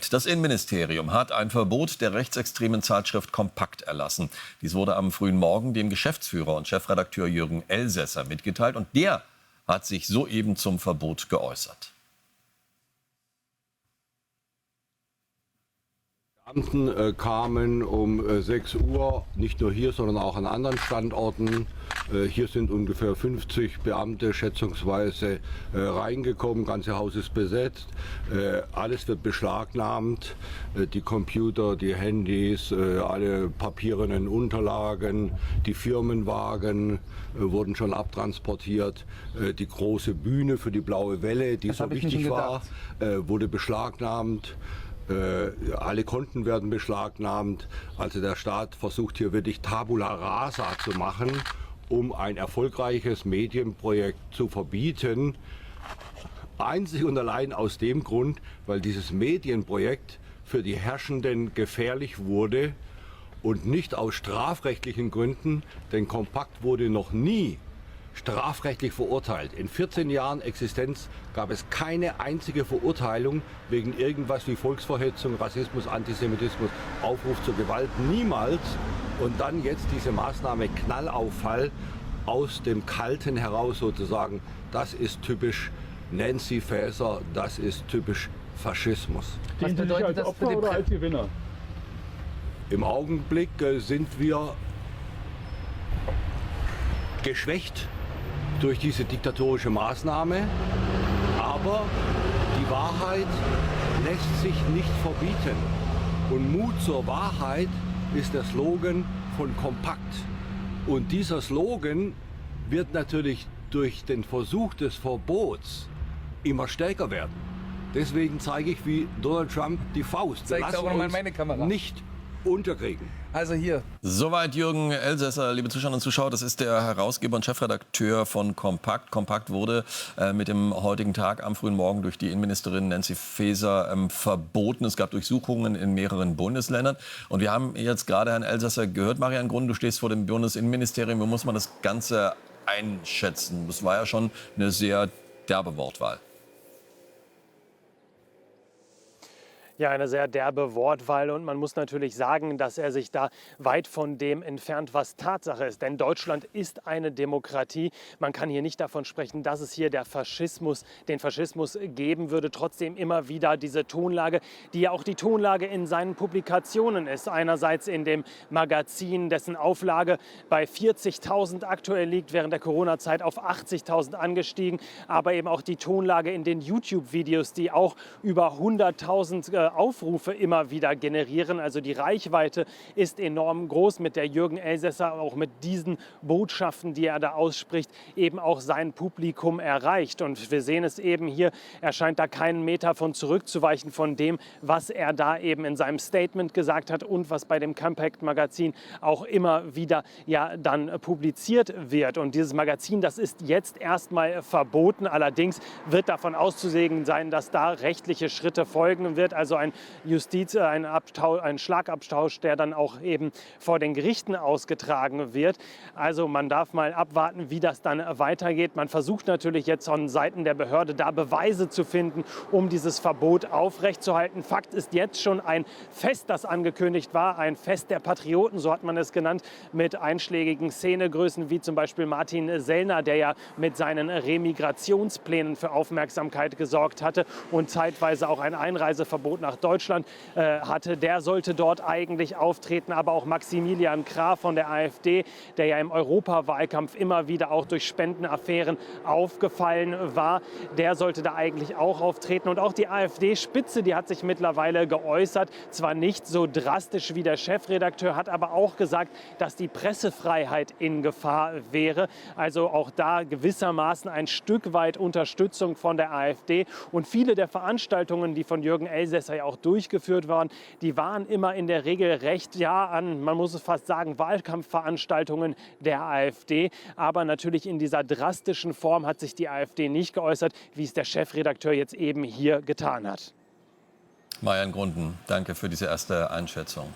Welt. Das Innenministerium hat ein Verbot der rechtsextremen Zeitschrift Kompakt erlassen. Dies wurde am frühen Morgen dem Geschäftsführer und Chefredakteur Jürgen Elsässer mitgeteilt. Und der hat sich soeben zum Verbot geäußert. Die Beamten kamen um 6 Uhr, nicht nur hier, sondern auch an anderen Standorten. Hier sind ungefähr 50 Beamte schätzungsweise reingekommen. Das ganze Haus ist besetzt. Alles wird beschlagnahmt. Die Computer, die Handys, alle papierenen Unterlagen, die Firmenwagen wurden schon abtransportiert. Die große Bühne für die Blaue Welle, die so wichtig war, wurde beschlagnahmt. Alle Konten werden beschlagnahmt. Also der Staat versucht hier wirklich Tabula rasa zu machen, um ein erfolgreiches Medienprojekt zu verbieten. Einzig und allein aus dem Grund, weil dieses Medienprojekt für die Herrschenden gefährlich wurde und nicht aus strafrechtlichen Gründen, denn Kompakt wurde noch nie strafrechtlich verurteilt. In 14 Jahren Existenz gab es keine einzige Verurteilung wegen irgendwas wie Volksverhetzung, Rassismus, Antisemitismus, Aufruf zur Gewalt. Niemals. Und dann jetzt diese Maßnahme Knallauffall aus dem Kalten heraus sozusagen. Das ist typisch Nancy Faeser, das ist typisch Faschismus. Was bedeutet das für den oder als Gewinner? Im Augenblick sind wir geschwächt durch diese diktatorische Maßnahme, aber die Wahrheit lässt sich nicht verbieten. Und Mut zur Wahrheit ist der Slogan von Kompakt. Und dieser Slogan wird natürlich durch den Versuch des Verbots immer stärker werden. Deswegen zeige ich wie Donald Trump die Faust. Zeig's auch nochmal in meine Kamera. Nicht unterkriegen. Also hier. Soweit Jürgen Elsässer, liebe Zuschauerinnen und Zuschauer. Das ist der Herausgeber und Chefredakteur von Kompakt. Kompakt wurde mit dem heutigen Tag am frühen Morgen durch die Innenministerin Nancy Faeser verboten. Es gab Durchsuchungen in mehreren Bundesländern. Und wir haben jetzt gerade Herrn Elsässer gehört. Marian Grund, du stehst vor dem Bundesinnenministerium. Wie muss man das Ganze einschätzen? Das war ja schon eine sehr derbe Wortwahl. Ja, eine sehr derbe Wortwahl und man muss natürlich sagen, dass er sich da weit von dem entfernt, was Tatsache ist. Denn Deutschland ist eine Demokratie. Man kann hier nicht davon sprechen, dass es hier den Faschismus geben würde. Trotzdem immer wieder diese Tonlage, die ja auch die Tonlage in seinen Publikationen ist. Einerseits in dem Magazin, dessen Auflage bei 40.000 aktuell liegt, während der Corona-Zeit auf 80.000 angestiegen. Aber eben auch die Tonlage in den YouTube-Videos, die auch über 100.000 Aufrufe immer wieder generieren. Also die Reichweite ist enorm groß, mit der Jürgen Elsässer auch mit diesen Botschaften, die er da ausspricht, eben auch sein Publikum erreicht. Und wir sehen es eben hier, er scheint da keinen Meter von zurückzuweichen von dem, was er da eben in seinem Statement gesagt hat und was bei dem Kompakt-Magazin auch immer wieder ja dann publiziert wird. Und dieses Magazin, das ist jetzt erstmal verboten. Allerdings wird davon auszusehen sein, dass da rechtliche Schritte folgen wird. Also ein Schlagabtausch, der dann auch eben vor den Gerichten ausgetragen wird. Also man darf mal abwarten, wie das dann weitergeht. Man versucht natürlich jetzt von Seiten der Behörde da Beweise zu finden, um dieses Verbot aufrechtzuerhalten. Fakt ist jetzt schon ein Fest, das angekündigt war, ein Fest der Patrioten, so hat man es genannt, mit einschlägigen Szenegrößen wie zum Beispiel Martin Sellner, der ja mit seinen Remigrationsplänen für Aufmerksamkeit gesorgt hatte und zeitweise auch ein Einreiseverbot nach Deutschland hatte. Der sollte dort eigentlich auftreten, aber auch Maximilian Krah von der AfD, der ja im Europawahlkampf immer wieder auch durch Spendenaffären aufgefallen war, der sollte da eigentlich auch auftreten. Und auch die AfD-Spitze, die hat sich mittlerweile geäußert, zwar nicht so drastisch wie der Chefredakteur, hat aber auch gesagt, dass die Pressefreiheit in Gefahr wäre. Also auch da gewissermaßen ein Stück weit Unterstützung von der AfD. Und viele der Veranstaltungen, die von Jürgen Elsässer ja auch durchgeführt waren, die waren immer in der Regel recht, ja, an, man muss es fast sagen, Wahlkampfveranstaltungen der AfD. Aber natürlich in dieser drastischen Form hat sich die AfD nicht geäußert, wie es der Chefredakteur jetzt eben hier getan hat. Marian Grunden, danke für diese erste Einschätzung.